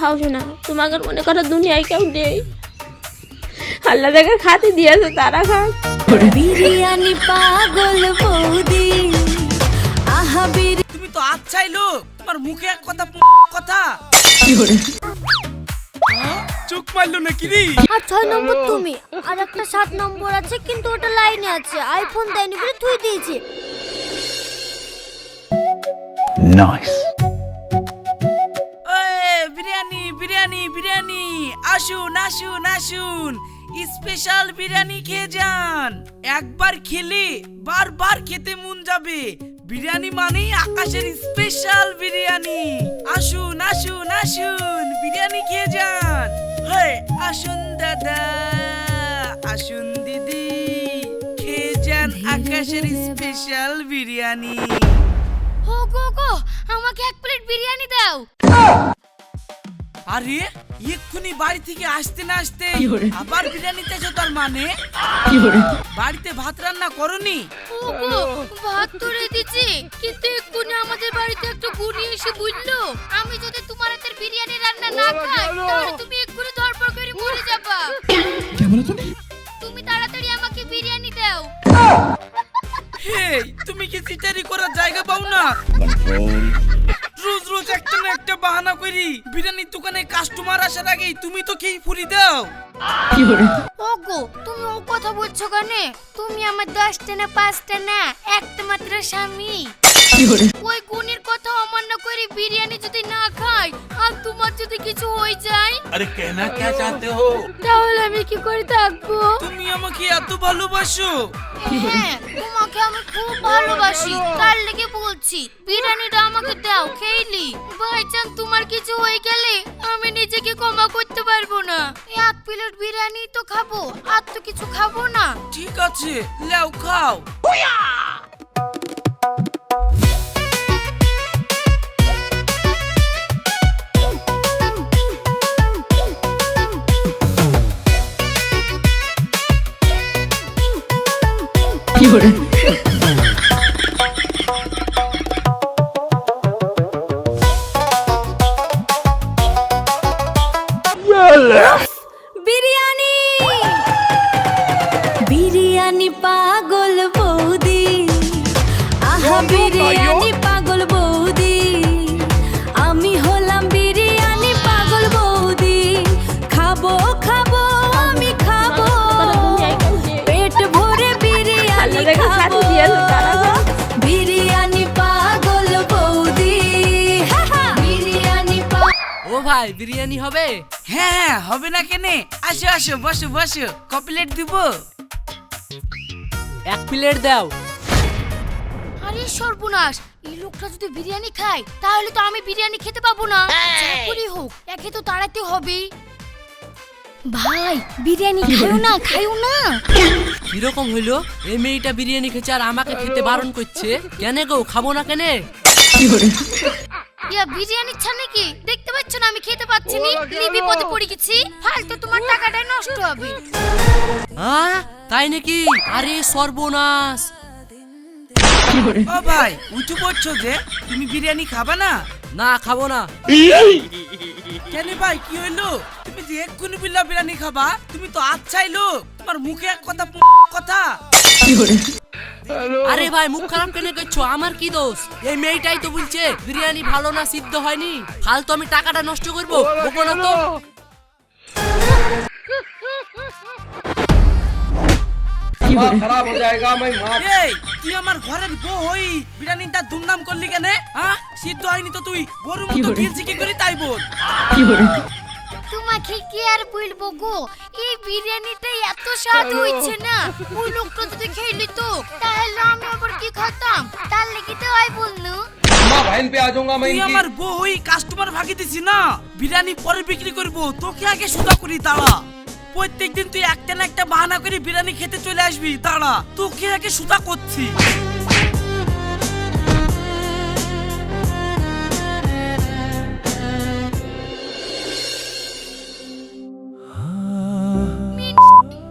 খাও শোনা, তোমাকে মনে করো দুনিয়ায় কেউ নেই, আল্লাহ যাকে খাতে দিয়েছে তারা খাও। বিরিয়ানি পাগল বৌদি, আহা তুমি তো আচ্ছাই লোক, তোমার মুখে এক কথা কথা চোখ মারলো নাকি রে? আর 6 নম্বর তুমি, আর একটা 7 নম্বর আছে কিন্তু ওটা লাইনে আছে, আইফোন দেয়নি বলে তুই দিয়েছি। নাইস। বিরিয়ানি বিরিয়ানি বিরিয়ানি, আসুন আসুন আসুন, স্পেশাল বিরিয়ানি খেয়ে যান। একবার খেলে বারবার খেতে মন যাবে। বিরিয়ানি মানেই আকাশের স্পেশাল বিরিয়ানি। আসুন আসুন আসুন, বিরিয়ানি খেয়ে যান। হ্যাঁ, আসুন দাদা, আসুন দিদি, খেয়ে যান আকাশের স্পেশাল বিরিয়ানি। ও গো গো, আমাকে 1 প্লেট বিরিয়ানি দাও। আরে এক্ষুনি বাড়ি থেকে আসতে না আসতে আবার বিরিয়ানি চাইছো, তার মানে বাড়িতে ভাত রান্না করনি? ও গো, ভাত তো রেঁধেছি, কিন্তু এক্ষুনি আমাদের বাড়িতে একটা বুড়ি এসে বললো আমি যদি তোমার হাতের বিরিয়ানি রান্না না খাই তাহলে তুমি এক্ষুনি ধরপড় করে মরে যাবা। তুমি তাড়াতাড়ি আমাকে বিরিয়ানি দাও। হেই, তুমি কি চিটারি করার জায়গা পাও না? রোজ রোজ একটা না একটা বাহানা করি বিরিয়ানির দোকানে কাস্টমার আসার আগেই তুমি তো খেয়ে ফুরি দাও। ওগো, তুমি ও কথা বলছো কেন? তুমি আমার 10টা না 5টা না একটা মাত্র স্বামী। ওই গুণের কথা অমান্য করে বিরিয়ানি যদি না খাই আর তোমার যদি কিছু হয়ে যায়, আরে কেনা কে চাহতে হো? তাহলে আমি কি করে থাকবো? তুমি আমাকে এত ভালোবাসো? হ্যাঁ, তোমাকে আমি খুব ভালোবাসি, তার লেগে বলছি বিরিয়ানিটা আমাকে দাও, খেইলি। ভাইজান তোমার কিছু হয়ে গেলে আমি নিজেকে ক্ষমা করতে পারবো না। 1 প্লেট বিরিয়ানি তো খাবো, আর তো কিছু খাবো না। ঠিক আছে, লেও খাও। বিরিয়ানি বিরিয়ানি পাগল বৌদি, আহা বিরিয়ানি পাগল বৌদি, আমি হলাম বিরিয়ানি পাগল বৌদি, খাবো খাবো আমি খাবো, পেট ভরে বিরিয়ানি খাবো, বিরিয়ানি পাগল বৌদি, বিরিয়ানি ও ভাই, বিরিয়ানি হবে? হ্যাঁ হ্যাঁ, হবে না কেনে? আসো আসো, বসো বসো, ক প্লেট দিব? 1 প্লেট দাও। আরে সর্বনাশ, এই লোকটা যদি বিরিয়ানি খায় তাহলে তো আমি বিরিয়ানি খেতে পাবো না। চাকরি হোক, একে তো তাড়াতে হবে। ভাই বিরিয়ানি খাও না, খাও না। কিরকম হইলো? এই মেয়েটা বিরিয়ানি খেছে আর আমাকে খেতে বারণ করছে কেন গো? খাবো না কেন? ইয়া বিরিয়ানি ছা নাকি? দেখতে পাচ্ছ না আমি খেতে পাচ্ছি না, বিপদে পড়ে গেছি। ফালতু তোমার টাকাটাই নষ্ট হবে। হ্যাঁ তাই নাকি? আরে সর্বনাশ। ও ভাই, উঠে পড়ছো যে, তুমি বিরিয়ানি খাবা না? না, খাবো না। কেন ভাই, কি হইলো? তুমি যে এক্ষুনি বিল্লা বিরিয়ানি খাবা, তুমি তো আচ্ছাই লোক, তোমার মুখে এক কথা কথা। আরে ভাই, মুখ খারাপ কেন করছো? আমার কি দোষ? এই মেয়েটাই তো বলছে বিরিয়ানি ভালো না, সিদ্ধ হয়নি। ফালতু আমি টাকাটা নষ্ট করবো? বকো না তো। খারাপ হয়ে যায়গা, मैं मार। এই, তুই আমার ঘরের বউ হই বিরিয়ানিটা দুমদাম করলি কেন? হ্যাঁ, সিদ্ধ হয়নি তো তুই গরুর মতো গিলছি কি করে তাই বল। তোমাকে কি আর বলবো গো, এই বিরিয়ানিটা এত স্বাদ হয়েছে না, ওই লোকটা যদি খেয়ে তো তাহলে আমি আবার কি খেতাম, তার লেগে তো আই বলনু। मां बहन पे आ जाऊंगा मैं তুই इनकी। আমার বউ হই কাস্টমার ভাগি দিছি না, বিরিয়ানি পরে বিক্রি করব, তোকে আগে সুদা করি দাঁড়া। প্রত্যেকদিন তুই একটা না একটা বাহানা করে বিরিয়ানি খেতে চলে আসবি, দাঁড়া তোকে আগে সুদা করছি।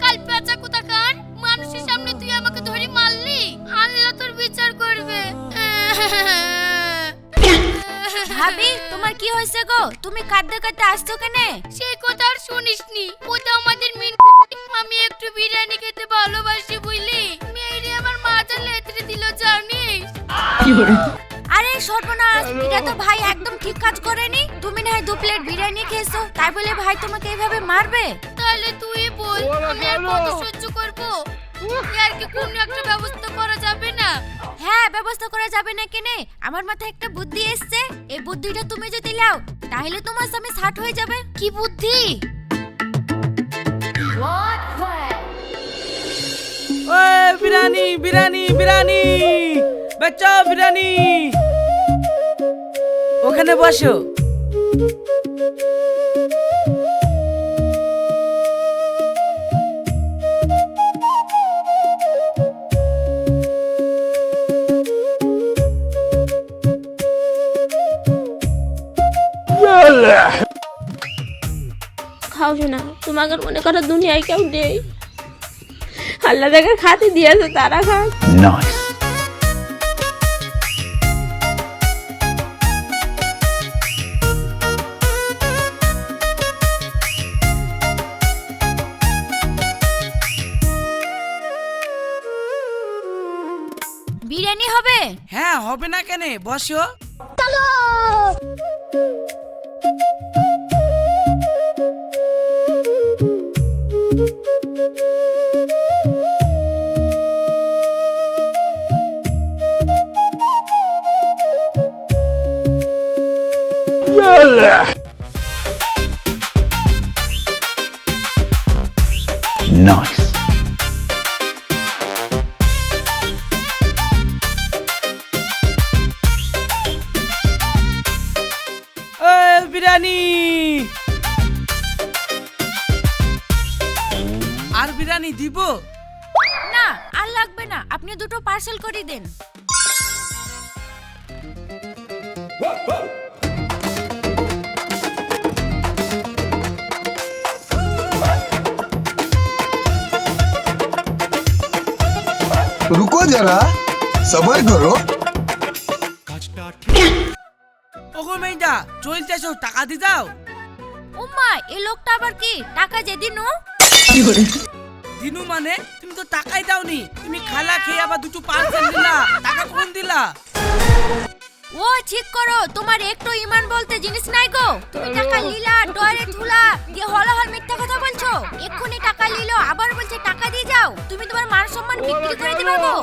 কাল পেঁচা কোথাকার, মানুষের সামনে তুই আমাকে ধরে মারলি, আল্লাহ তোর বিচার করবে। ভাবি তোমার কি হয়েছে গো? তুমি কাঁদতে কাঁদতে আসছো কেনে? সেই কথা আর শুনিসনি, ও তো আমাদের মেন। আমি একটু বিরিয়ানি খেতে ভালোবাসি বুঝলি, মেয়েরে আমার মাথা লেত্রে দিল জানিস। আরে সর্বনাশ, এটা তো ভাই একদম ঠিক কাজ করেনি। তুমি না হয় 2 প্লেট বিরিয়ানি খেয়েছো, তাই বলে ভাই তোমাকে এইভাবে মারবে? তাহলে তুই বল, আমি আর কত সহ্য করব? আর কি কোন একটা ব্যবস্থা করা যাবে না? হ্যাঁ, ব্যবস্থা করা যাবে না কেনে? আমার মাথায় একটা বুদ্ধি এসেছে। এই বুদ্ধিটা তুমি যদি লাও, তাহলে তোমার স্বামী ষাট হয়ে যাবে। কি বুদ্ধি? ওই বিরিয়ানি বিরিয়ানি বিরিয়ানি বেচো, বিরিয়ানি ওখানে বসো। খাও শোনা, তোমাকে মনে করো দুনিয়ায় কেউ নেই। আল্লাহ যাকে খাতে দিয়েছে তারা খাক। Nice. বিরিয়ানি হবে? হ্যাঁ, হবে না কেন, বসো। Nice. ওই বিরিয়ানি আর বিরিয়ানি দিব? না, আর লাগবে না, আপনি দুটো পার্সেল করে দেন। रुको जरा सबर करो। ওগো মেয়েটা, চলতেছো, টাকা দি দাও। উম্মা, এই লোকটা আবার কি টাকা যে দিনু? দিনু মানে? তুমি তো টাকাই দাওনি। তুমি খালা খেয়ে আবার দুটো পার্সেল দিলা, টাকা কোন দিলা? ও ঠিক করো, তোমার একটু ইমান বলতে জিনিস নাই গো। তুমি টাকা লিলা, ডরে ধুলা দিয়ে হলহল মিথ্যা কথা বলছো। এক্ষুনি টাকা লিলো, আবার বলছে টাকা দিয়ে যাও। তুমি তোমার মান সম্মান বিক্রি করে দিবে গো।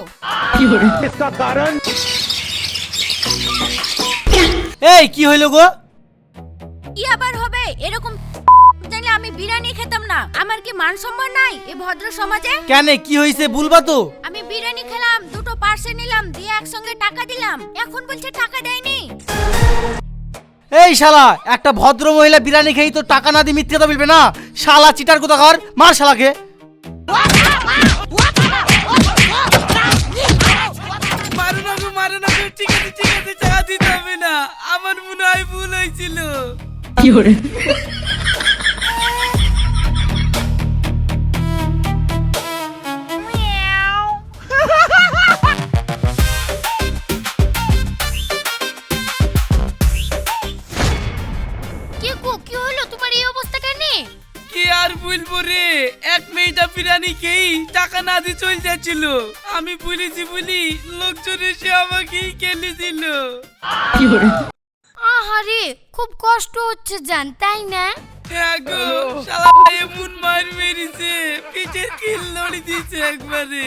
এই কি হইলো গো? কি আবার হবে? এরকম জানলে আমি বিরিয়ানি খেতাম না। আমার কি মান সম্মান নাই এই ভদ্র সমাজে? কেন, কি হয়েছে বলবা তো? আমি বিরিয়ানি খেলাম, দুটো পার্সেল নিলাম, দিয়ে একসঙ্গে টাকা দিলাম, এখন বলছে টাকা দেয়নি। এই শালা, একটা ভদ্র মহিলা বিরিয়ানি খেয়ে তো টাকা না দিয়ে মিথ্যে কথা বলবে না? শালা চিটার কোথাকার, মার শালাকে। মারো না গো, মারো না গো। ঠিক আছে ঠিক আছে, টাকা দিতে হবে না। আমার মনে হয় ভুল হয়েছিল। কি গো, কি হলো তোমার এই অবস্থা কেন? কি আর বলবো রে, এক মেয়েটা বিরিয়ানি খেয়েই টাকা না দিয়ে চলে যাচ্ছিল। আমি বলেছি বলি লোকজন এসে আমাকেই কেলে দিল। আহারে, খুব কষ্ট হচ্ছে জান, তাই না? হ্যাঁ গো, শালা এমন মার মেরেছে, পিঠের কিল লড়ি দিয়েছে একবারে।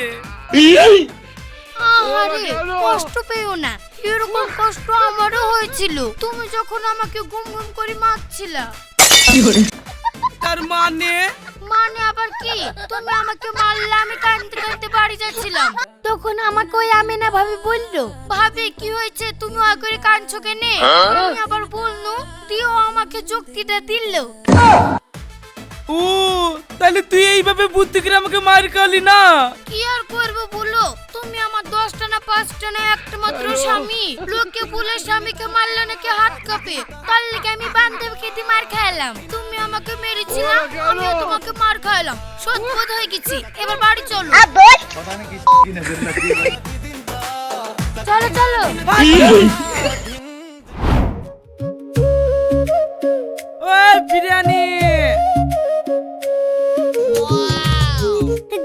আহারে, কষ্ট পেও না, এরকম কষ্ট আমারও হয়েছিল। তুমি যখন আমাকে গুম গুম করে মারছিলা। তার মানে? মানে আবার কি? তুমি আমাকে মারলে, আমি কাঁদতে কাঁদতে বাড়ি যাচ্ছিলাম, তখন আমাকে ওই আমিনা ভাবি বললো, ভাবি কি হয়েছে, তুমি ওই করে কাঁদছো কেনে? আমি আবার বলনু, দিও আমাকে যুক্তিটা দিল। ও, তাহলে তুই এইভাবে বুদ্ধি করে আমাকে মার খালি না? কি আর করবো বলো, তুমি আমার 10টা না 5টা না একটা মাত্র স্বামী। লোকে বলে স্বামীকে মারলে নাকি হাত কাঁপে, তার লেগে আমি বান্ধবীকে দিয়ে মার খাইলাম। তুমি আমাকে মেরেছিলে, আমিও তোমাকে মার খাইলাম। সত্যবোধ হয়ে গেছি, এবার বাড়ি চলো। চলো চলো। ওই বিরিয়ানি।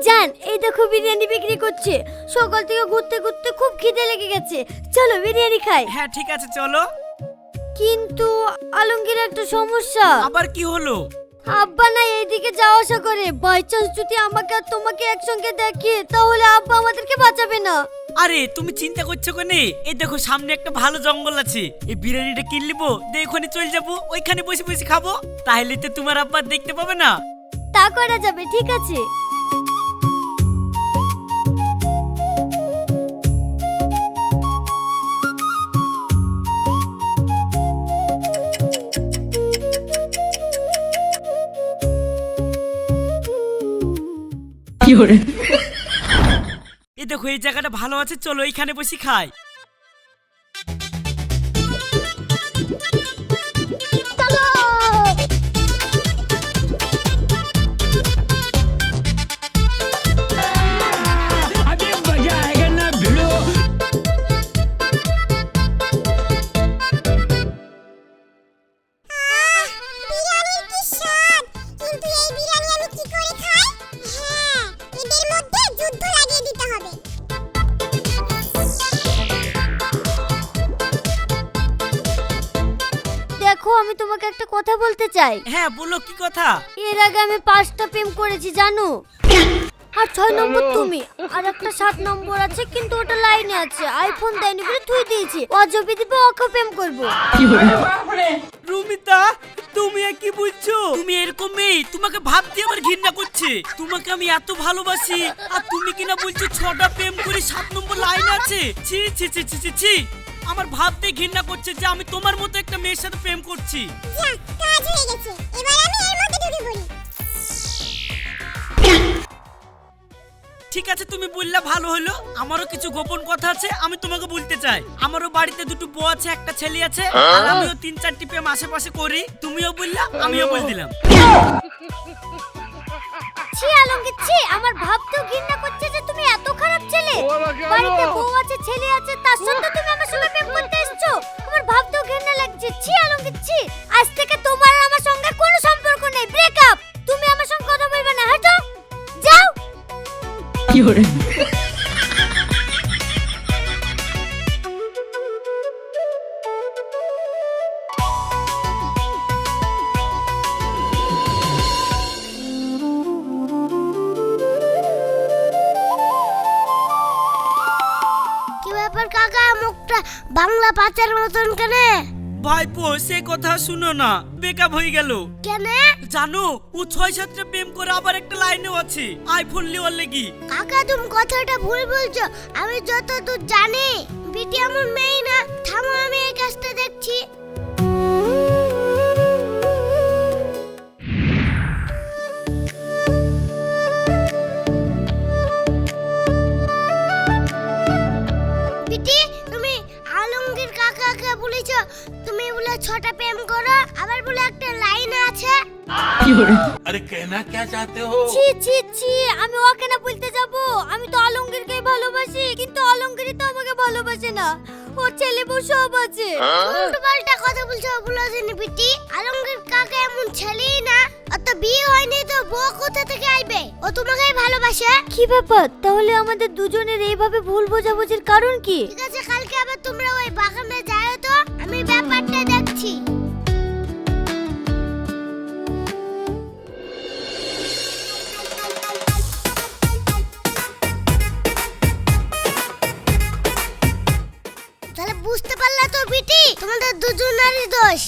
জান, এই দেখো বিরিয়ানি বিক্রি করছে। সকাল থেকে ঘুরতে ঘুরতে খুব খিদে লেগে গেছে, চলো বিরিয়ানি খাই। হ্যাঁ ঠিক আছে চলো। কিন্তু আলমগীর একটা সমস্যা। আবার কি হলো? আব্বা না এইদিকে যাওয়া আসা করে, বাই চান্স যদি আমাকে আর তোমাকে একসঙ্গে দেখে তাহলে আব্বা আমাদেরকে বাঁচাবে না। আরে তুমি চিন্তা করছো কেনে? এই দেখো সামনে একটা ভালো জঙ্গল আছে, এই বিরিয়ানিটা কিনে নিবো, দিয়ে ওখানে চলে যাবো, ওইখানে বসে বসে খাবো, তাহলে তো তোমার আব্বা দেখতে পাবে না। তা করা যাবে, ঠিক আছে। এই দেখো এই জায়গাটা ভালো আছে, চলো এইখানে বসে খাই। দেখো আমি তোমাকে একটা কথা বলতে চাই। হ্যাঁ বলো, কি কথা? এর আগে আমি 5টা প্রেম করেছি জানো। আর 6 নম্বর তুমি, আর একটা 7 নম্বর আছে কিন্তু ওটা লাইনে আছে, আইফোন দেয়নি বলে তুই দিয়েছি। ও যদি দিবে ওকে প্রেম করব। রুমিতা তুমি কি বুঝছো? তুমি এরকম মেয়ে, তোমাকে ভাবতে আমার ঘৃণা করছে। তোমাকে আমি এত ভালোবাসি আর তুমি কিনা বলছো 6টা প্রেম করে 7 নম্বর লাইন আছে। ছি ছি ছি ছি ছি, আমার ভাবতে ঘৃণা করছে যে আমি তোমার মতো একটা মেয়ের সাথে প্রেম করছি। কাজ হয়ে গেছে, এবার আমি এর মধ্যে ঢুকে পড়ি। ঠিক আছে তুমি বললে ভালো হলো। আমারও কিছু গোপন কথা আছে, আমি তোমাকে বলতে চাই। আমারও বাড়িতে দুটো বউ আছে, একটা ছেলে আছে, আর আমিও 3-4টি প্রেম আশেপাশে করি। তুমিও বললা, আমিও বল দিলাম। ছি আলমগীর ছি, আমার ভাবতেও ঘৃণা করছে যে তুমি এত খারাপ ছেলে। বাড়িতে বউ আছে, ছেলে আছে, তার সত্ত্বেও তুমি আমার সঙ্গে প্রেম করতে এসেছো। আমার ভাবতেও ঘৃণা লাগছে। ছি আলমগীর ছি, আজ থেকে তোমার আর আমার সঙ্গে কোনো সম্পর্ক নেই, ব্রেকআপ। তুমি আমার সঙ্গে কথা বলবে না, হাঁটো যাও। কি করে? কি ব্যাপার কাকা, মুখটা বাংলা পাঁচের মতন কেন? ভাইপো সে কথা শুনো না, বেকআপ হয়ে গেল। কেন? জানো ও 6-7টা প্রেম করে আবার একটা লাইনেও আছে, আইফোন নেওয়ার লাগি। কাকা তুমি কথাটা ভুল বলছো। আমি যতদূর জানি বিটি এমন মেয়ে না। থামো, আমি এই কাজটা দেখছি। বিটি তুমি আলমগীর কাকাকে বলেছো তুমি বলে 6টা প্রেম করো, আবার বলে একটা লাইন আছে। কি করে? अरे कहना क्या चाहते हो? ছি ছি ছি, আমি ওকে না বলতে যাব। আমি তো আলমগীরকেই ভালোবাসি, কিন্তু আলমগীরই তো আমাকে ভালোবাসে না। ওর ছেলে বউ সব আছে। উল্টোপাল্টা কথা বলছো, বুঝিনি বিটি। আলমগীর কাকা এমন ছেলেই না। ওর তো বিয়ে হয়নি, তো বউ কোথা থেকে আইবে? ও তোমাকেই ভালোবাসে। কি ব্যাপার? তাহলে আমাদের দুজনের এইভাবে ভুল বোঝাবুঝির কারণ কি? ঠিক আছে, কালকে আবার তোমরা ওই বাগানে যাও তো, আমি ব্যাপারটা দেখছি। তাহলে বুঝতে পারলা তো বিটি, তোমাদের দুজনেরই দোষ।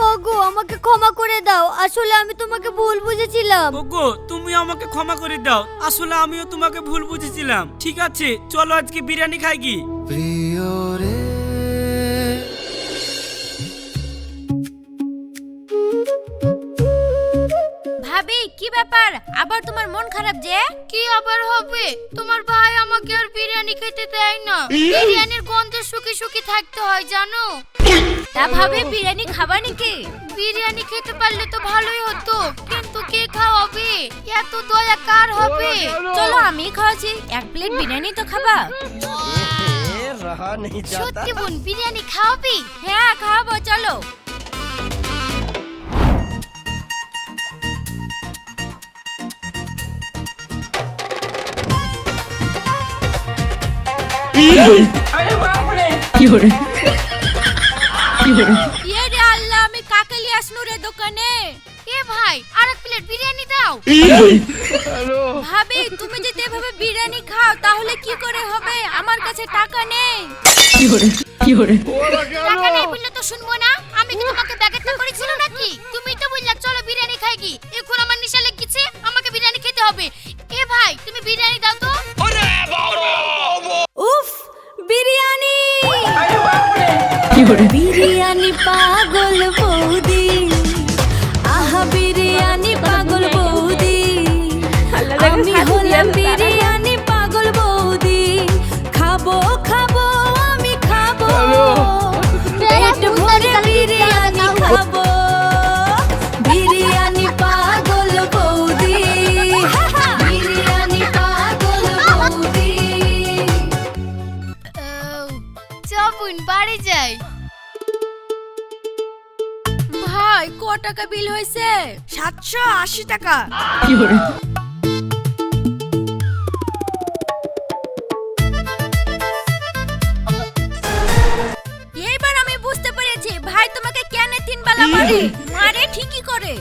ওগো আমাকে ক্ষমা করে দাও, আসলে আমি তোমাকে ভুল বুঝেছিলাম। ওগো তুমি আমাকে ক্ষমা করে দাও, আসলে আমিও তোমাকে ভুল বুঝেছিলাম। ঠিক আছে চলো আজকে বিরিয়ানি খাই কি। ভাবি কি ব্যাপার, আবার তোমার মন খারাপ যে? কি আবার হবে? তোমার ভাই আমাকে আর বিরিয়ানি খেতে দেয় না। বিরিয়ানির গন্ধে শুকি শুকি থাকতে হয় জানো। তা ভাবে বিরিয়ানি খাবা নাকি? বিরিয়ানি খেতে পারলে তো ভালোই হতো, কিন্তু কে খাওয়াবে? এত দয়া কার হবে? চলো আমি খাওয়াছি, 1 প্লেট বিরিয়ানি তো খাবা। সত্যি বোন, বিরিয়ানি খাওয়াবি? হ্যাঁ খাওয়াবো, চলো। ইয়ে রে আল্লাহ, আমি কাকে লিয়ে আসনু রে দোকানে? এ ভাই, আরেক প্লেট বিরিয়ানি দাও। ভাবি, তুমি যদি এভাবে বিরিয়ানি খাও তাহলে কি করে হবে? আমার কাছে টাকা নেই। টাকা নেই বললে তো শুনবো না। আমি কি তোমাকে ব্যাগেটটা করেছিল নাকি? তুমি তো বললা চলো বিরিয়ানি খাই কি। এখন আমার নেশা লেগেছে, আমাকে বিরিয়ানি খেতে হবে। এ ভাই, তুমি বিরিয়ানি দাও তো। উফ, বিরিয়ানি! বিরিয়ানি পাগল বৌদি, আহা বিরিয়ানি পাগল বৌদি, আমি হলাম বিরিয়ানি পাগল বৌদি, খাবো খাবো আমি খাবো, পেট ভরে বিরিয়ানি খাবো, বিরিয়ানি পাগল বৌদি, বিরিয়ানি পাগল বৌদি। চপুন বাড়ি যাই। ভাই, ক টাকা বিল হয়েছে? 780 টাকা। এইবার আমি বুঝতে পেরেছি ভাই তোমাকে কেন 3 বেলা মারে। মারে ঠিকই করে।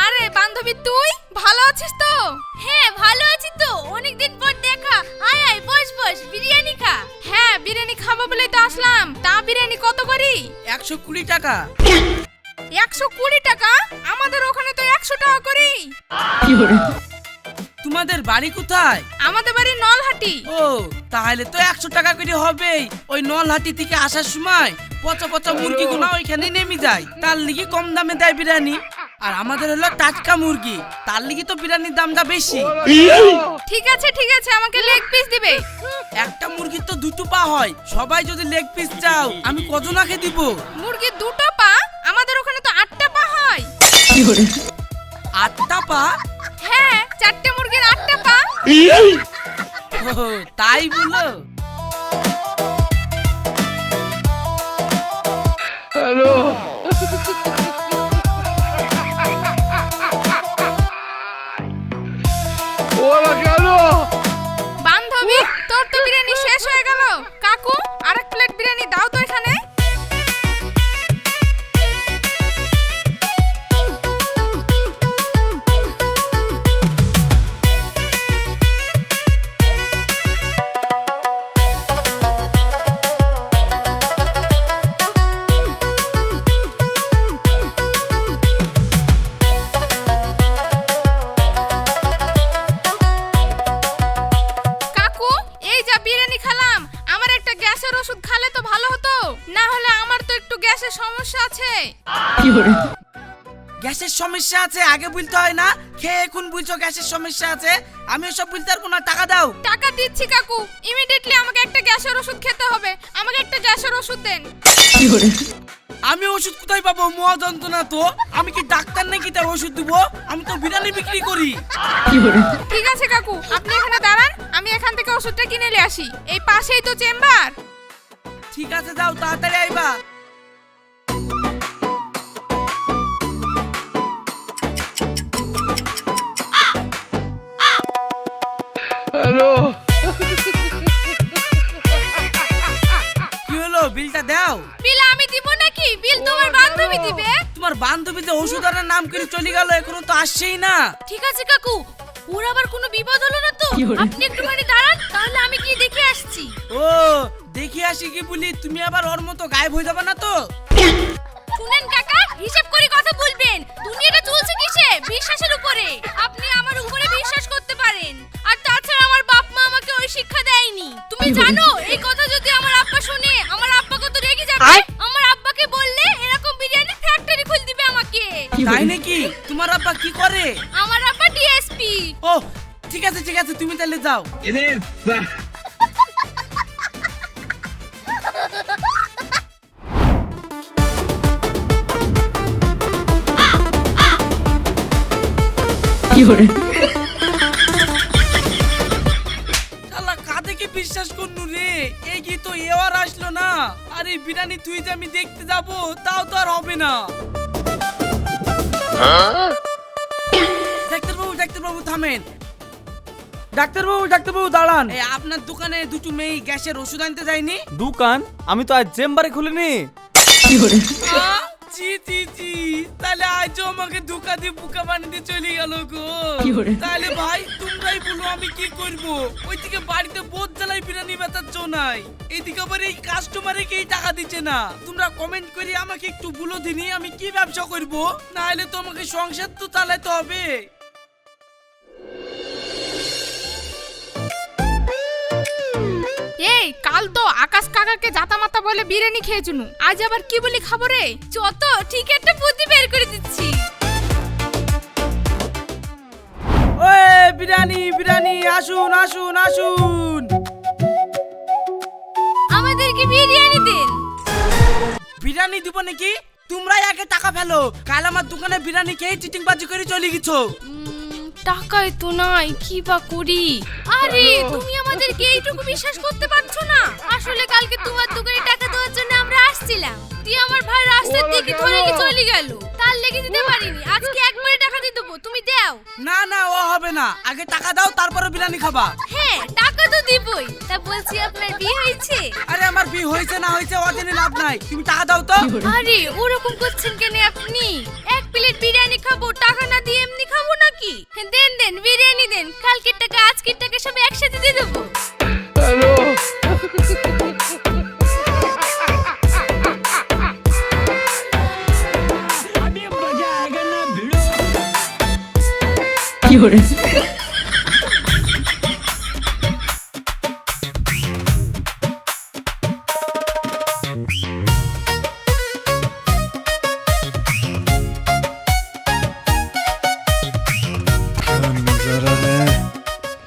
আরে বান্ধবী, তুই ভালো আছিস তো? হ্যাঁ, ভালো আছি তো। অনেকদিন পর দেখা। আয় আয়, বস বস, বিরিয়ানি খা। হ্যাঁ, বিরিয়ানি খাবো বলেই তো আসলাম। তা বিরিয়ানি কত করি? 120 টাকা। 120 টাকা? আমাদের ওখানে তো 100 টাকা করি। তোমাদের বাড়ি কোথায়? আমাদের বাড়ি নলহাটি। ও, তাহলে তো 100 টাকা করে হবেই। ওই নলহাটি থেকে আসার সময় পচা পচা মুরগিগুলো ওইখানে নেমে যায়, তার লিগে কম দামে দেয় বিরিয়ানি। আর আমাদের হলো টাটকা মুরগি, তার লিগে তো বিরিয়ানির দামটা বেশি। ঠিক আছে ঠিক আছে, আমাকে লেগ পিস দিবে। একটা মুরগির তো 2টো পা হয়, সবাই যদি লেগ পিস চাও আমি কজনাকে দিব? মুরগির 2টো পা? আমাদের ওখানে তো 8টা পা হয়। 8টা পা? হ্যাঁ, 4টে মুরগির 8টা পা। ও, তাই বলো? বান্ধবী, তোর তো বিরিয়ানি শেষ হয়ে গেল। কাকু, আরেক প্লেট বিরিয়ানি দাও তো এখানে। কাকু, এই যা বিরিয়ানি খেলাম, আমার একটা গ্যাসের ওষুধ খেলে তো ভালো হতো। না হলে আমার তো একটু গ্যাসের সমস্যা আছে। গ্যাসের সমস্যা আছে আগে বলতে হয় না? খেয়ে এখন বলছো গ্যাসের সমস্যা আছে? আমি ওসব বলতে পারবো না, টাকা দাও। টাকা দিচ্ছি কাকু। ইমিডিয়েটলি আমাকে একটা গ্যাসের ওষুধ খেতে হবে। আমাকে একটা গ্যাসের ওষুধ দেন। আমি ওষুধ কোথায় পাবো? মহা যন্ত্রণা তো। আমি কি ডাক্তার নাকি তার ওষুধ দেবো? আমি তো বিরিয়ানি বিক্রি করি। ঠিক আছে কাকু, আপনি এখানে দাঁড়ান, আমি এখান থেকে ওষুধটা কিনে নিয়ে আসি। এই পাশেই তো চেম্বার। ঠিক আছে, যাও তাড়াতাড়ি আইবা। কি হলো, বিলটা দাও। বিল আমি দিব নাকি? বিল তোমার বান্ধবী দিবে। তোমার বান্ধবী যে ওষুধ আনার নাম করে চলে গেল, এখনো তো আসছেই না। ঠিক আছে কাকু, ওর আবার কোনো বিপদ হলো না তো? আপনি একটুখানি দাঁড়ান, তাহলে আমি কি দেখে আসছি। ও, দেখি আসি কি বলি, তুমি আবার ওর মতো গায়েব হয়ে যাবে না তো? শুনেন কাকা, হিসাব করে কথা বলবেন। দুনিয়াটা চলছে কিসে? বিশ্বাসের উপরে। আপনি আমার উপরে বিশ্বাস করতে পারেন। আর তাছাড়া আমার বাপ মা আমাকে ওই শিক্ষা দেয়নি। তুমি জানো, এই কথা যদি আমার আব্বা শুনে, আমার আব্বা কত রেগে যাবে। আমার আব্বাকে বললে এরকম বিরিয়ানি ফ্যাক্টরি খুলে দিবে আমাকে। তাই নাকি? তোমার আব্বা কি করে? আমার আব্বা ডিএসপি। ও, ঠিক আছে ঠিক আছে, তুমি তাহলে যাও। শালা কাদেরকে বিশ্বাস করনু রে? এই কি তো এবার আসলো না? আরে বিরিয়ানি তুই যে আমি দেখতে যাব, তাও তো আর হবে না। ডাক্তারবাবু ডাক্তারবাবু থামেন। ডাক্তারবাবু দাঁড়ান। এই আপনার দোকানে দুটো মেয়ে গ্যাসের ওষুধ আনতে যায়নি? দোকান আমি তো আজ চেম্বারে খুলিনি। জি জি জি, তাহলে আজও আমাকে ধোকা দিয়ে বুকা বানিয়ে চলে গেল গো। তাহলে ভাই তোমরাই বলো আমি কি করব? ওইদিকে বাড়িতে বোধ জ্বালাই বিরিয়ানি বেচাচ্ছ নাই, এইদিকে আবার এই কাস্টমারে কেই টাকা দিচ্ছে না। তোমরা কমেন্ট করে আমাকে একটু বলো দিনি আমি কি ব্যবসা করব, না হলে তো আমাকে সংসার তো চালাতে হবে। এই কাল তো আকাশ কাকাকে জাতা মাতা বলে বিরিয়ানি খেয়েছুনু, আজ আবার কি বলি খাবো রে? যত ঠিক একটা বুদ্ধি বের করে দিচ্ছি। ওই বিরিয়ানি বিরিয়ানি, আসুন আসুন আসুন। আমাদেরকে বিরিয়ানি দিন। বিরিয়ানি দিব নাকি? তোমরাই আগে টাকা ফেলো, কাল আমার দোকানে বিরিয়ানি খেয়ে চিটিং বাজি করে চলে গেছো। টাকাই তো নাই, কি বা করি? আরে তুমি আমাদেরকে এইটুকু বিশ্বাস করতে পারছো না? আসলে কালকে তোমার দোকানে টাকা দেওয়ার জন্য আমরা আসছিলাম, তুই আমার ভাই রাস্তার দিকে ধরে নিয়ে চলে গেল, তার লেগে দিতে পারিনি। আজকে একবারে টাকা দিয়ে দেবো, তুমি দাও। না না, ও হবে না, আগে টাকা দাও তারপরে বিরিয়ানি খাবা। হ্যাঁ টাকা তো দিবই, তা বলছি আপনার বিয়ে হয়েছে? আরে আমার বিয়ে হয়েছে না হয়েছে ও জেনে লাভ নাই, তুমি টাকা দাও তো। আরে ওরকম করছেন কেন আপনি? এক প্লেট বিরিয়ানি খাবো, টাকা না দিয়ে এমনি খাবো নাকি? দেন দেন বিরিয়ানি দেন, কালকের টাকা আজকের টাকা সব একসাথে দিয়ে দেবো।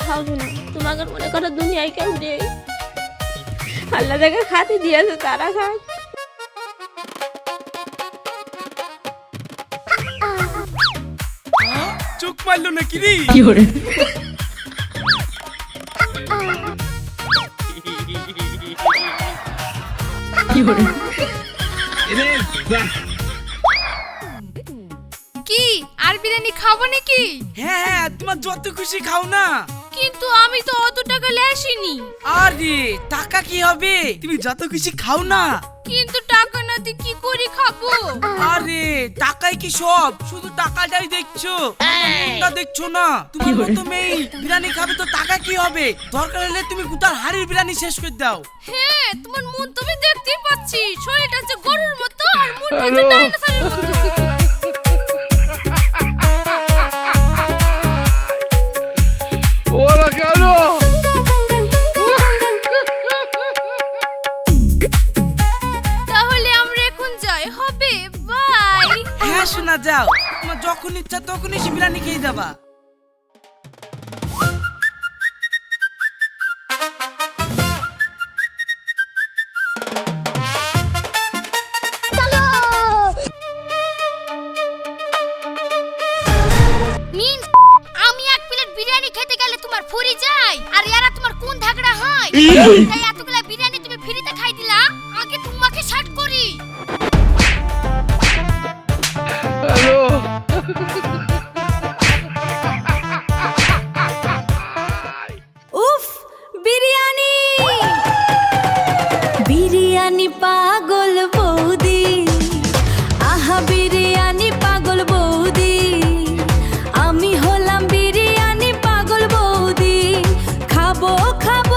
খাও না, তোমাকে মনে করো দুনিয়ায় কেউ নেই, আল্লাহ যাকে খাতে দিয়েছে তারা খাক। চোখ মারলো নাকি রে? কি আর বিরিয়ানি খাবো নাকি? হ্যাঁ হ্যাঁ, তোমার যত খুশি খাও না। কিন্তু আমি তো অত টাকা লেসিনি। আরে টাকা কি হবে, তুমি যত খুশি খাও না। কিন্তু টাকা না দিয়ে কি করে খাবো? আরে টাকাই কি সব? শুধু টাকাটাই দেখছো, মনটা দেখছো না। তোমার মতো মেয়ে বিরিয়ানি খাবে তো টাকা কি হবে? দরকার হলে তুমি গোটার হাড়ির বিরিয়ানি শেষ করে দাও। হ্যাঁ তোমার মন তুমি দেখতেই পাচ্ছি, শরীরটা হচ্ছে গরুর মতো আর মনটা হচ্ছে ডাইনোসরের মতো। তাহলে আমরা এখন যাই, হবে? বাই। হ্যাঁ শোনা যাও, তোমার যখন ইচ্ছা তখন এসে বিরিয়ানি খেয়ে যাবা। মিন, আমি এক প্লেট বিরিয়ানি খেতে গেলে তোমার ফুরি যায়, আর এরা তোমার কোন ঝগড়া হয়? তাই এতগুলা বিরিয়ানি তুমি ফ্রিতে খাই দিলা, আগে তোমাকে শার্ট করি। উফ বিরিয়ানি, বিরিয়ানি পাগল বৌদি, আহা বিরিয়ানি পাগল বৌদি, আমি হলাম বিরিয়ানি পাগল বৌদি, খাবো খাবো